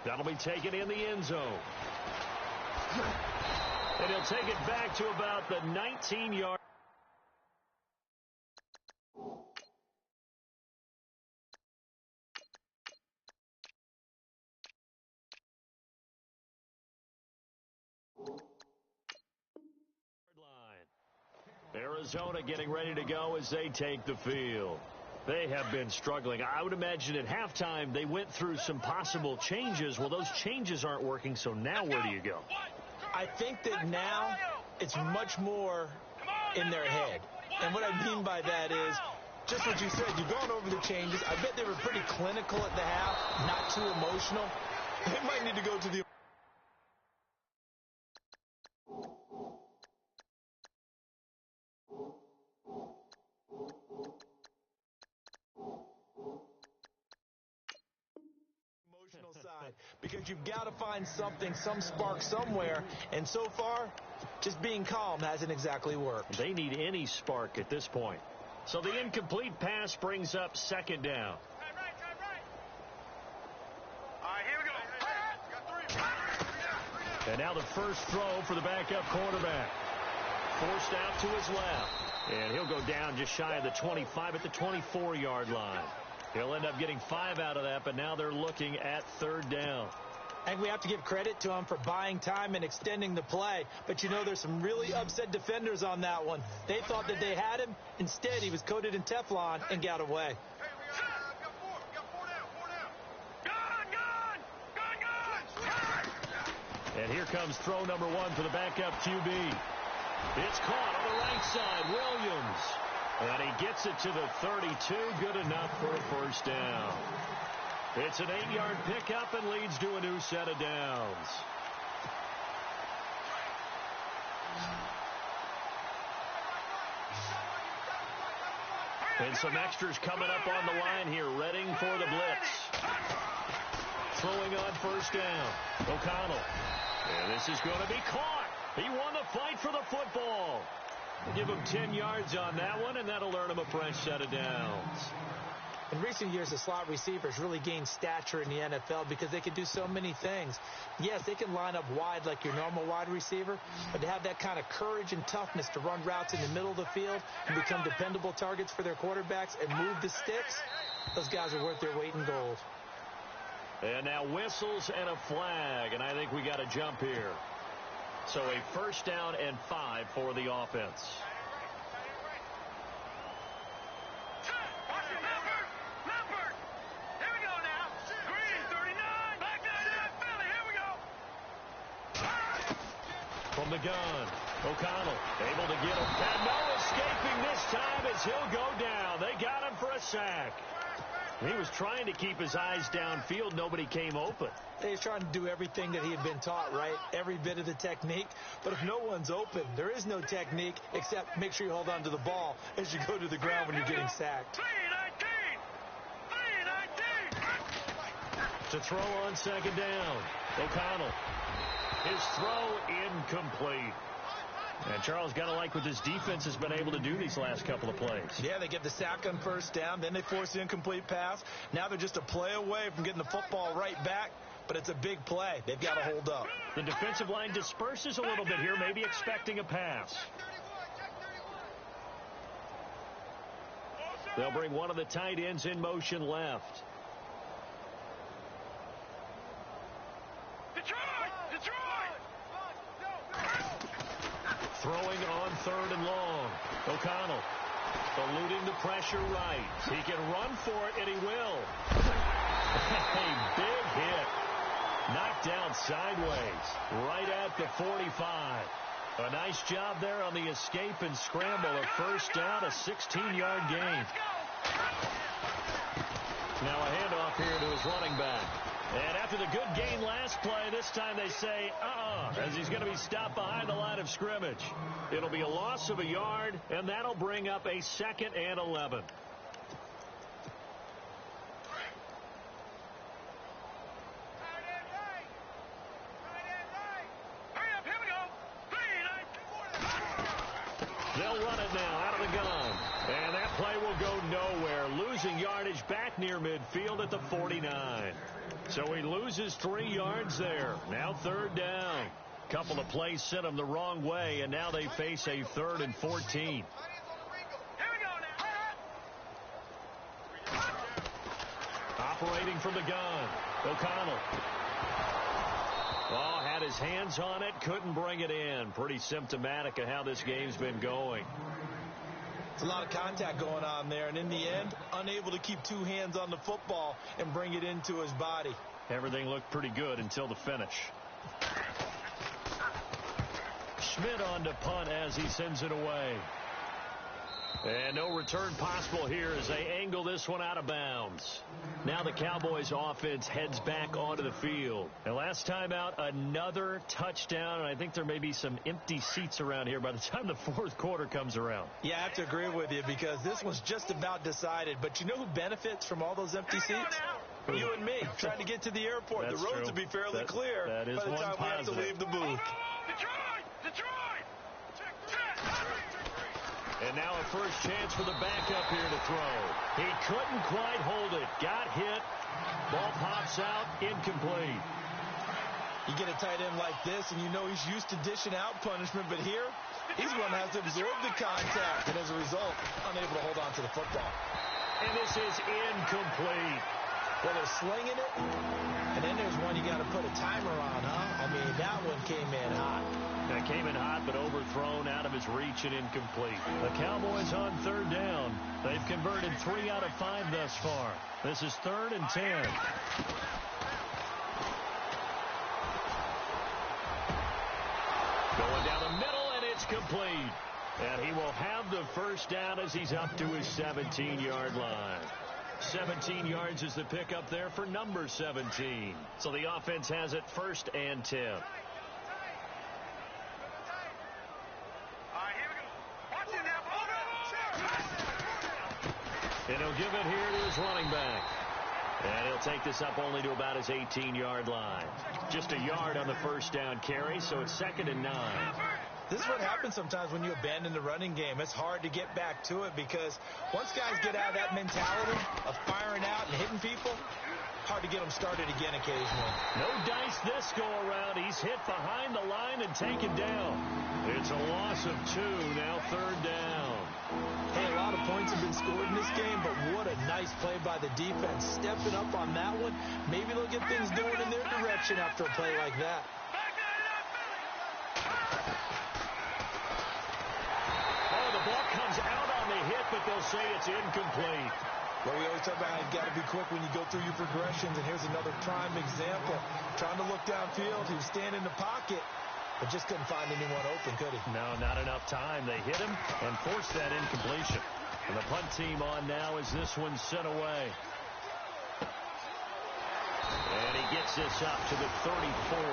That'll be taken in the end zone. And he'll take it back to about the 19-yard. Arizona getting ready to go as they take the field. They have been struggling. I would imagine at halftime they went through some possible changes. Well, those changes aren't working, so now where do you go? I think that now it's much more in their head. And what I mean by that is, just what you said, you've gone over the changes. I bet they were pretty clinical at the half, not too emotional. They might need to go to the emotional side, because you've got to find something, some spark somewhere, and so far, just being calm hasn't exactly worked. They need any spark at this point. So the incomplete pass brings up second down. All right, here we go. And now the first throw for the backup quarterback. Forced out to his left. And he'll go down just shy of the 25 at the 24-yard line. He'll end up getting 5 out of that, but now they're looking at third down. I think we have to give credit to him for buying time and extending the play. But, you know, there's some really upset defenders on that one. They thought that they had him. Instead, he was coated in Teflon and got away. And here comes throw number 1 for the backup QB. It's caught on the right side. Williams. And he gets it to the 32. Good enough for a first down. It's an 8-yard pickup and leads to a new set of downs. And some extras coming up on the line here, readying for the blitz. Throwing on first down. O'Connell. And this is going to be caught. He won the fight for the football. Give him 10 yards on that one, and that'll earn him a fresh set of downs. In recent years, the slot receivers really gained stature in the NFL because they can do so many things. Yes, they can line up wide like your normal wide receiver, but to have that kind of courage and toughness to run routes in the middle of the field and become dependable targets for their quarterbacks and move the sticks, those guys are worth their weight in gold. And now whistles and a flag, and I think we got a jump here. So a first down and 5 for the offense. From the gun, O'Connell able to get him. And no escaping this time as he'll go down. They got him for a sack. He was trying to keep his eyes downfield. Nobody came open. He was trying to do everything that he had been taught, right? Every bit of the technique. But if no one's open, there is no technique except make sure you hold on to the ball as you go to the ground when you're getting sacked. To throw on second down, O'Connell. His throw incomplete. And Charles, got to like what this defense has been able to do these last couple of plays. Yeah, they get the sack on first down. Then they force the incomplete pass. Now they're just a play away from getting the football right back. But it's a big play. They've got to hold up. The defensive line disperses a little bit here, maybe expecting a pass. They'll bring one of the tight ends in motion left. Throwing on third and long. O'Connell eluding the pressure right. He can run for it, and he will. A big hit. Knocked down sideways right at the 45. A nice job there on the escape and scramble. A first down, a 16-yard gain. Now a handoff here to his running back. And after the good gain last play, this time they say, as he's going to be stopped behind the line of scrimmage. It'll be a loss of a yard, and that'll bring up a 2nd and 11. They'll run it now out of the gun. And that play will go nowhere. Losing yardage back near midfield at the 49. So he loses 3 yards there. Now third down. Couple of plays sent him the wrong way, and now they face a 3rd and 14. Operating from the gun, O'Connell. Oh, had his hands on it, couldn't bring it in. Pretty symptomatic of how this game's been going. It's a lot of contact going on there, and in the end, unable to keep 2 hands on the football and bring it into his body. Everything looked pretty good until the finish. Schmidt on to punt as he sends it away. And no return possible here as they angle this one out of bounds. Now the Cowboys offense heads back onto the field. And last time out, another touchdown. And I think there may be some empty seats around here by the time the fourth quarter comes around. Yeah, I have to agree with you because this one's just about decided. But you know who benefits from all those empty seats? You and me, trying to get to the airport. That's the roads true. will be fairly clear that is by the time we have to positive. leave the booth. Detroit! And now a first chance for the backup here to throw. He couldn't quite hold it. Got hit. Ball pops out. Incomplete. You get a tight end like this, and you know he's used to dishing out punishment, but here, he's going to have to absorb the contact, and as a result, unable to hold on to the football. And this is incomplete. Well, they're slinging it, and then there's one you got to put a timer on, huh? I mean, that one came in hot. That came in hot, but overthrown out of his reach and incomplete. The Cowboys on third down. They've converted 3 out of 5 thus far. This is 3rd and 10. Going down the middle, and it's complete. And he will have the first down as he's up to his 17-yard line. 17 yards is the pickup there for number 17. So the offense has it 1st and 10. And he'll give it here to his running back. And he'll take this up only to about his 18-yard line. Just a yard on the first down carry, so it's 2nd and 9. This is what happens sometimes when you abandon the running game. It's hard to get back to it because once guys get out of that mentality of firing out and hitting people, hard to get them started again occasionally. No dice this go around. He's hit behind the line and taken down. It's a loss of 2, now 3rd down. Hey, a lot of points have been scored in this game, but what a nice play by the defense. Stepping up on that one. Maybe they'll get things going in their direction after a play like that. Oh, the ball comes out on the hit, but they'll say it's incomplete. Well, we always talk about how you've got to be quick when you go through your progressions, and here's another prime example. Trying to look downfield, he was standing in the pocket, but just couldn't find anyone open, could he? No, not enough time. They hit him and forced that incompletion. And the punt team on now as this one's sent away. And he gets this up to the 34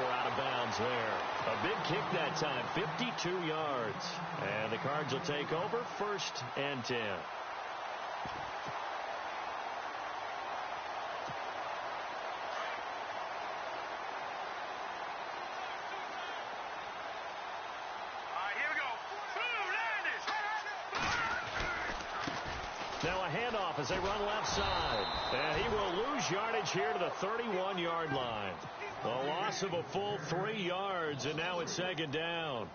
out of bounds there. A big kick that time, 52 yards. And the Cards will take over 1st and 10. Now a handoff as they run left side. And he will lose yardage here to the 31-yard line. A loss of a full 3 yards, and now it's 2nd down.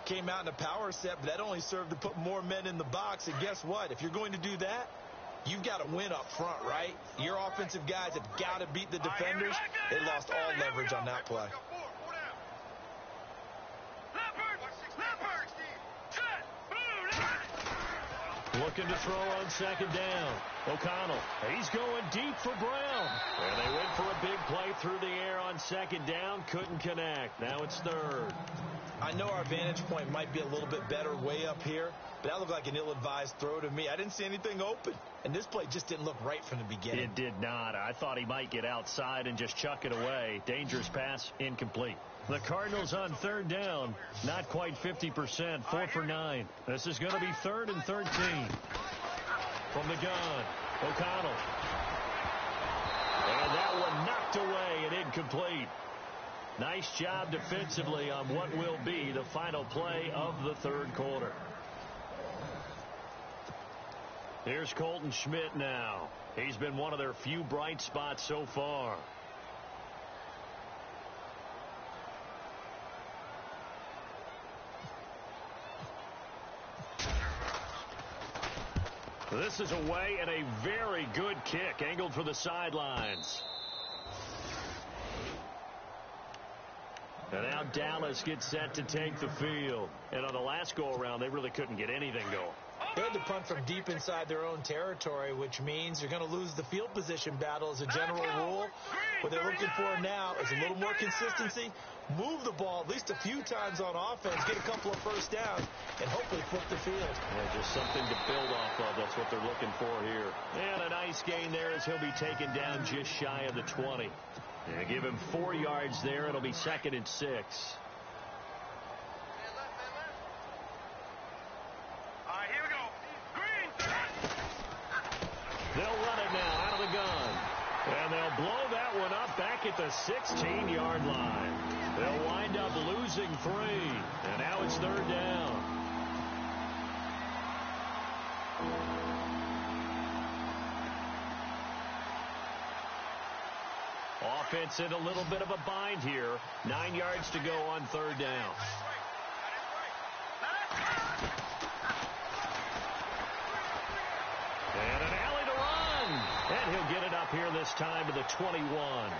Came out in a power set, but that only served to put more men in the box. And guess what? If you're going to do that, you've got to win up front, right? Your offensive guys have got to beat the defenders. They lost all leverage on that play. Looking to throw on 2nd down. O'Connell, he's going deep for Brown. And they went for a big play through the air on 2nd down. Couldn't connect. Now it's 3rd. I know our vantage point might be a little bit better way up here, but that looked like an ill-advised throw to me. I didn't see anything open, and this play just didn't look right from the beginning. It did not. I thought he might get outside and just chuck it away. Dangerous pass, incomplete. The Cardinals on 3rd down, not quite 50%, 4 for 9. This is going to be 3rd and 13. From the gun, O'Connell. And that one knocked away and incomplete. Nice job defensively on what will be the final play of the 3rd quarter. Here's Colton Schmidt now. He's been one of their few bright spots so far. This is away and a very good kick angled for the sidelines. And now Dallas gets set to take the field. And on the last go-around, they really couldn't get anything going. They had to punt from deep inside their own territory, which means you're going to lose the field position battle as a general rule. What they're looking for now is a little more consistency, move the ball at least a few times on offense, get a couple of first downs, and hopefully flip the field. Yeah, just something to build off of. That's what they're looking for here. And a nice gain there as he'll be taken down just shy of the 20. Yeah, give him 4 yards there. It'll be 2nd and 6. Here we go. Green. They'll run it now out of the gun. And they'll blow that one up back at the 16-yard line. They'll wind up losing 3. And now it's 3rd down. Offense in a little bit of a bind here. 9 yards to go on 3rd down. And an alley to run. And he'll get it up here this time to the 21.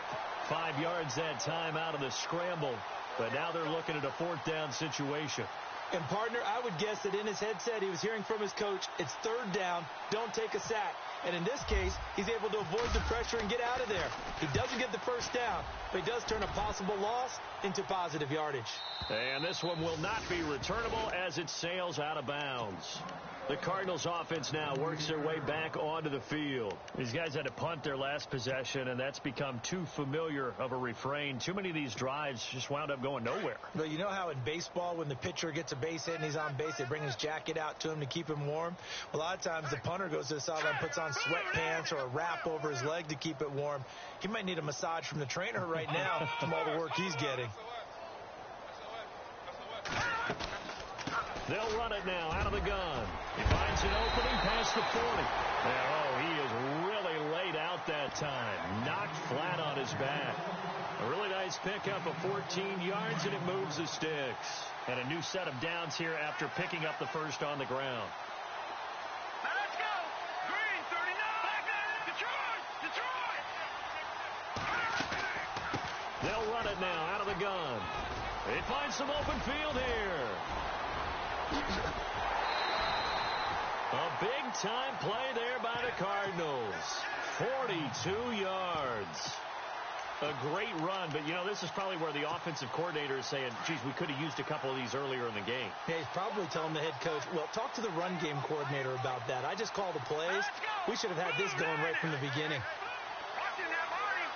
5 yards that time out of the scramble. But now they're looking at a 4th down situation. And, partner, I would guess that in his headset he was hearing from his coach, it's 3rd down, don't take a sack. And in this case, he's able to avoid the pressure and get out of there. He doesn't get the first down, but he does turn a possible loss into positive yardage. And this one will not be returnable as it sails out of bounds. The Cardinals offense now works their way back onto the field. These guys had to punt their last possession, and that's become too familiar of a refrain. Too many of these drives just wound up going nowhere. But you know how in baseball when the pitcher gets a base hit and he's on base, they bring his jacket out to him to keep him warm? A lot of times the punter goes to the sideline, puts on sweatpants or a wrap over his leg to keep it warm. He might need a massage from the trainer right now from all the work he's getting. They'll run it now out of the gun. He finds an opening past the 40. And, he is really laid out that time. Knocked flat on his back. A really nice pickup of 14 yards, and it moves the sticks. And a new set of downs here after picking up the first on the ground. Now let's go. Green, 39. Detroit. They'll run it now out of the gun. They find some open field here. A big-time play there by the Cardinals. 42 yards. A great run, but, this is probably where the offensive coordinator is saying, geez, we could have used a couple of these earlier in the game. Yeah, he's probably telling the head coach, well, talk to the run game coordinator about that. I just call the plays. We should have had this going right from the beginning. Watching that, Barney.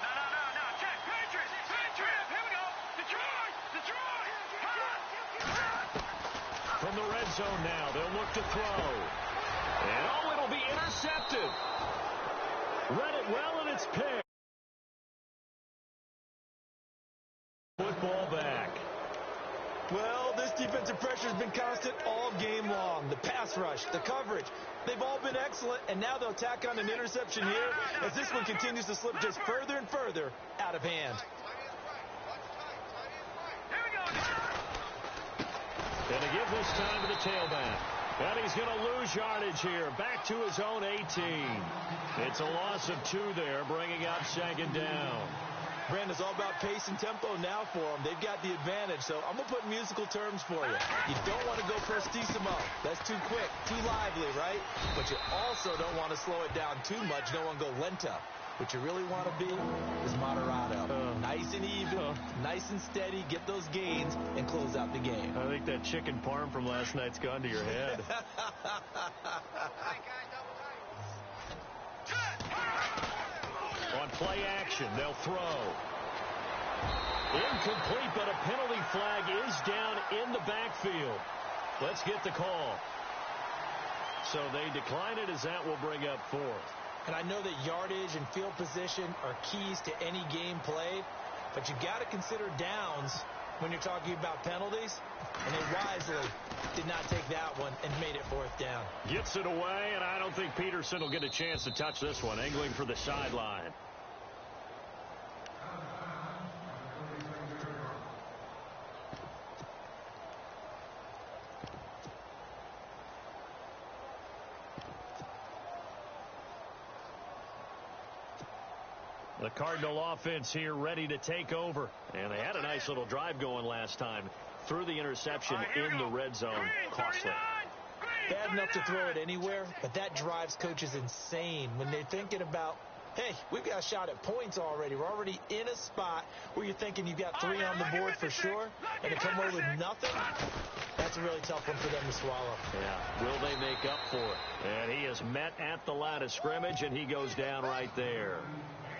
No. Check. Patriots. Here we go. Detroit. From the red zone now, they'll look to throw. And, it'll be intercepted. Read it well, and it's picked. Football back. Well, this defensive pressure has been constant all game long. The pass rush, the coverage, they've all been excellent, and now they'll tack on an interception here as this one continues to slip just further and further out of hand. Going to give this time to the tailback. And he's going to lose yardage here. Back to his own 18. It's a loss of 2 there, bringing up 2nd down. Brandon, it's all about pace and tempo now for them. They've got the advantage, so I'm going to put musical terms for you. You don't want to go prestissimo. That's too quick, too lively, right? But you also don't want to slow it down too much. You don't want to go lento. What you really want to be is moderato. Nice and even, nice and steady, get those gains, and close out the game. I think that chicken parm from last night's gone to your head. On play action, they'll throw. Incomplete, but a penalty flag is down in the backfield. Let's get the call. So they decline it as that will bring up 4th. And I know that yardage and field position are keys to any game played, but you got to consider downs when you're talking about penalties, and they wisely did not take that one and made it 4th down. Gets it away, and I don't think Peterson will get a chance to touch this one, angling for the sideline. The Cardinal offense here ready to take over. And they had a nice little drive going last time. Through the interception in the red zone. Costly. bad enough to throw it anywhere, but that drives coaches insane when they're thinking about, hey, we've got a shot at points already. We're already in a spot where you're thinking you've got 3 on the board for sure, and to come away with nothing, that's a really tough one for them to swallow. Yeah, will they make up for it? And he is met at the line of scrimmage, and he goes down right there.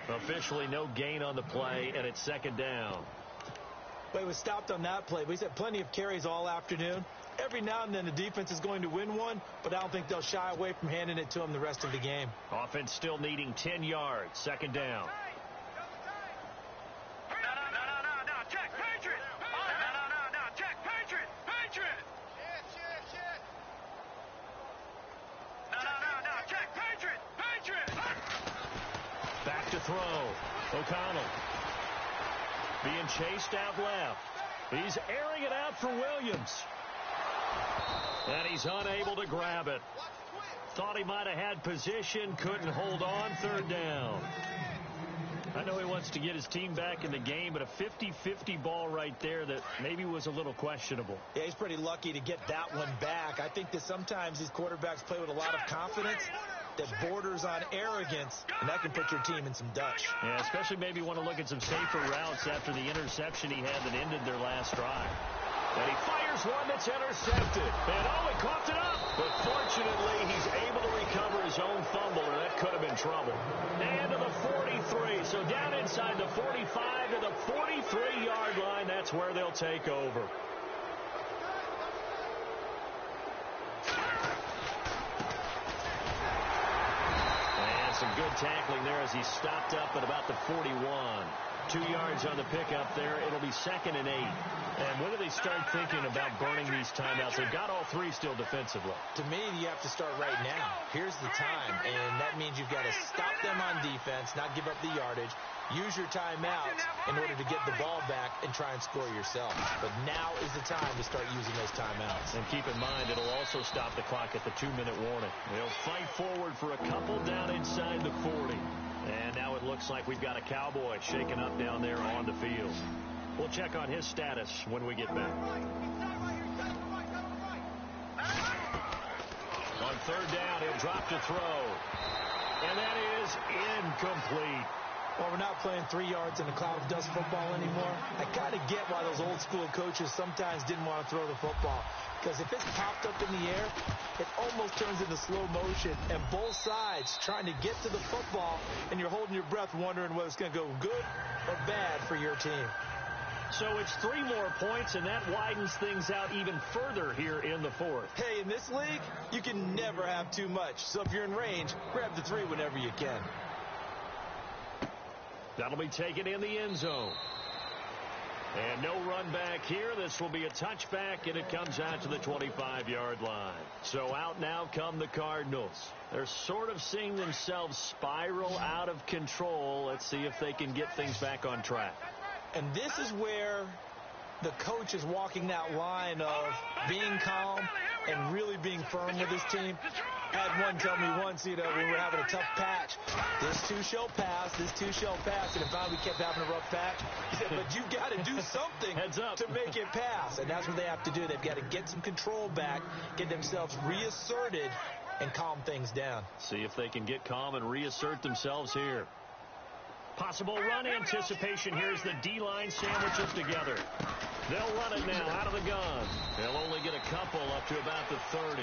Officially no gain on the play, and it's second down. Well, he was stopped on that play, but he's had plenty of carries all afternoon. Every now and then the defense is going to win one, but I don't think they'll shy away from handing it to him the rest of the game. Offense still needing 10 yards. Second down. No. Check, Patriot. No. Check, Patriot. Shit. No. Check, Patriot. Back to throw. O'Connell being chased out left. He's airing it out for Williams. And he's unable to grab it. Thought he might have had position, couldn't hold on. Third down. I know he wants to get his team back in the game, but a 50-50 ball right there that maybe was a little questionable. Yeah, he's pretty lucky to get that one back. I think that sometimes these quarterbacks play with a lot of confidence that borders on arrogance, and that can put your team in some Dutch. Yeah, especially maybe want to look at some safer routes after the interception he had that ended their last drive. And he fires one that's intercepted. And he coughed it up. But fortunately, he's able to recover his own fumble, or that could have been trouble. And to the 43. So down inside the 45 to the 43-yard line. That's where they'll take over. And some good tackling there as he stopped up at about the 41. 2 yards on the pickup there. It'll be 2nd and 8. And when do they start thinking about burning these timeouts? They've got all 3 still defensively. To me, you have to start right now. Here's the time, and that means you've got to stop them on defense, not give up the yardage, use your timeouts in order to get the ball back and try and score yourself. But now is the time to start using those timeouts. And keep in mind, it'll also stop the clock at the 2-minute warning. They'll fight forward for a couple down inside the 40. And now it looks like we've got a Cowboy shaken up down there on the field. We'll check on his status when we get back. On third down, he'll drop to throw. And that is incomplete. Well, we're not playing 3 yards in a cloud of dust football anymore. I kind of get why those old school coaches sometimes didn't want to throw the football. Because if it's popped up in the air, it almost turns into slow motion. And both sides trying to get to the football, and you're holding your breath wondering whether it's going to go good or bad for your team. So it's 3 more points, and that widens things out even further here in the 4th. Hey, in this league, you can never have too much. So if you're in range, grab the 3 whenever you can. That'll be taken in the end zone. And no run back here. This will be a touchback, and it comes out to the 25-yard line. So out now come the Cardinals. They're sort of seeing themselves spiral out of control. Let's see if they can get things back on track. And this is where the coach is walking that line of being calm and really being firm with his team. I had one tell me once, when we were having a tough patch, this too shall pass, this too shall pass. And if we kept having a rough patch, he said, but you've got to do something to make it pass. And that's what they have to do. They've got to get some control back, get themselves reasserted, and calm things down. See if they can get calm and reassert themselves here. Possible run anticipation. Here's the D-line sandwiches together. They'll run it now out of the gun. They'll only get a couple up to about the 30.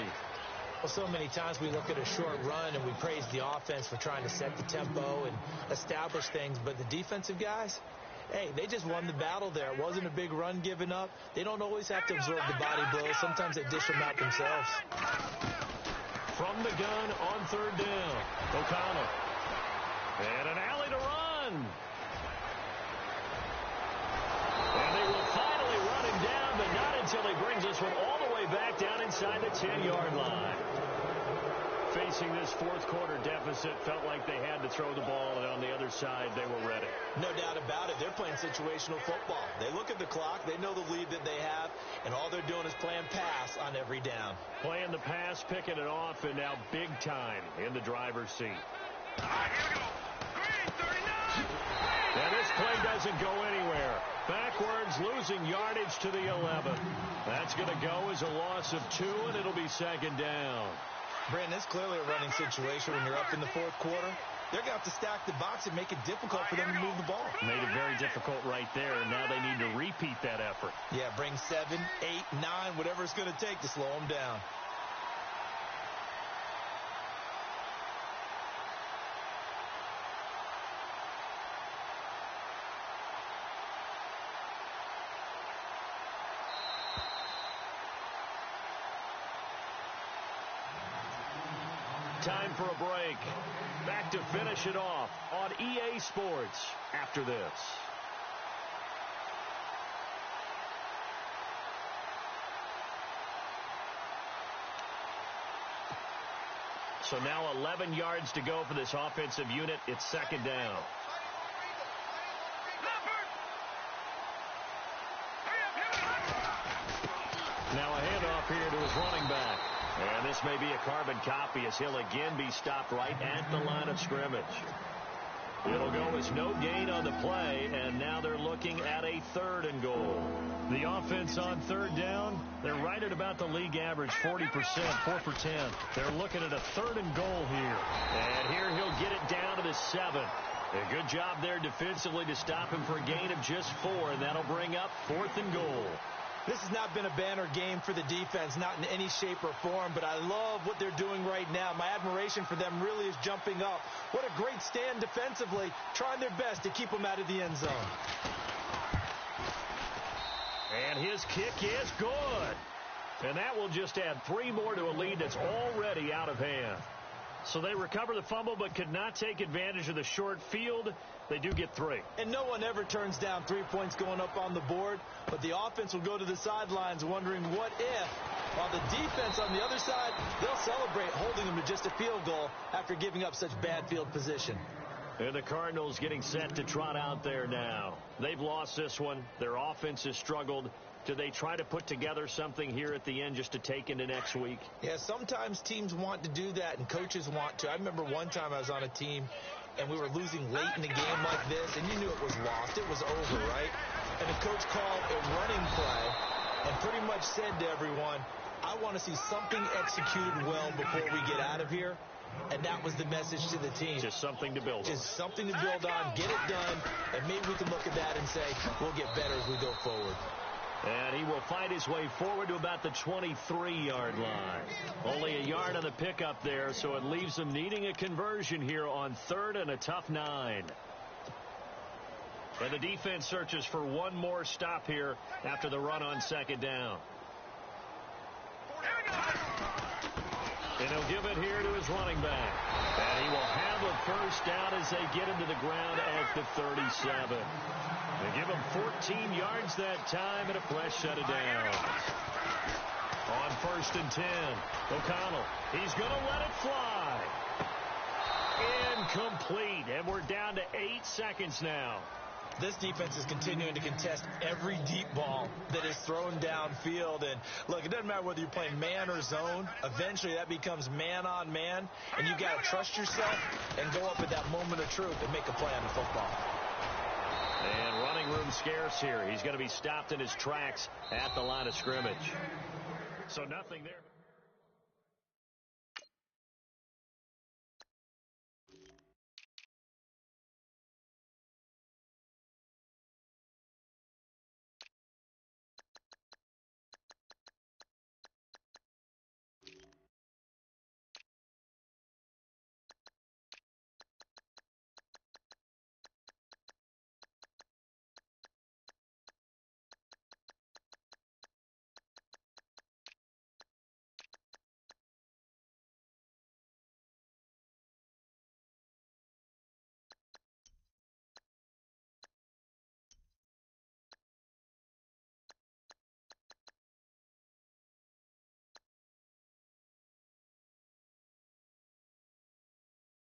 Well, so many times we look at a short run and we praise the offense for trying to set the tempo and establish things. But the defensive guys, hey, they just won the battle there. It wasn't a big run given up. They don't always have to absorb the body blows. Sometimes they dish them out themselves. From the gun on third down, O'Connell. And an alley to run. And they will finally run him down, but not until he brings this one all the way back down inside the 10-yard line. Facing this fourth quarter deficit, felt like they had to throw the ball, and on the other side, they were ready. No doubt about it. They're playing situational football. They look at the clock. They know the lead that they have, and all they're doing is playing pass on every down. Playing the pass, picking it off, and now big time in the driver's seat. All right, here we go. Green, 39. And this play doesn't go anywhere. Backwards, losing yardage to the 11. That's going to go as a loss of 2, and it'll be second down. Brandon, it's clearly a running situation when you're up in the fourth quarter. They're going to have to stack the box and make it difficult for them to move the ball. Made it very difficult right there, and now they need to repeat that effort. Yeah, bring 7, 8, 9, whatever it's going to take to slow them down. Time for a break. Back to finish it off on EA Sports after this. So now 11 yards to go for this offensive unit. It's second down. Now a handoff here to his running back. And this may be a carbon copy as he'll again be stopped right at the line of scrimmage. It'll go as no gain on the play, and now they're looking at a 3rd and goal. The offense on 3rd down, they're right at about the league average, 40%, 4 for 10. They're looking at a 3rd and goal here. And here he'll get it down to the 7. A good job there defensively to stop him for a gain of just 4, and that'll bring up 4th and goal. This has not been a banner game for the defense, not in any shape or form, but I love what they're doing right now. My admiration for them really is jumping up. What a great stand defensively, trying their best to keep them out of the end zone. And his kick is good. And that will just add 3 more to a lead that's already out of hand. So they recover the fumble but could not take advantage of the short field. They do get 3. And no one ever turns down 3 points going up on the board, but the offense will go to the sidelines wondering what if, while the defense on the other side, they'll celebrate holding them to just a field goal after giving up such bad field position. And the Cardinals getting set to trot out there now. They've lost this one. Their offense has struggled. Do they try to put together something here at the end just to take into next week? Yeah, sometimes teams want to do that and coaches want to. I remember one time I was on a team and we were losing late in the game like this, and you knew it was lost. It was over, right? And the coach called a running play and pretty much said to everyone, I want to see something executed well before we get out of here. And that was the message to the team. Just something to build on. Just something to build on, get it done, and maybe we can look at that and say, we'll get better as we go forward. And he will fight his way forward to about the 23-yard line. Only a yard on the pickup there, so it leaves them needing a conversion here on 3rd and a tough 9. And the defense searches for one more stop here after the run on 2nd down. And he'll give it here to his running back. And he will have a first down as they get him to the ground at the 37. They give him 14 yards that time and a fresh set of downs. On 1st and 10, O'Connell, he's going to let it fly. Incomplete, and we're down to 8 seconds now. This defense is continuing to contest every deep ball that is thrown downfield. And, look, it doesn't matter whether you're playing man or zone. Eventually, that becomes man-on-man, and you got to trust yourself and go up at that moment of truth and make a play on the football. And running room scarce here. He's going to be stopped in his tracks at the line of scrimmage. So nothing there.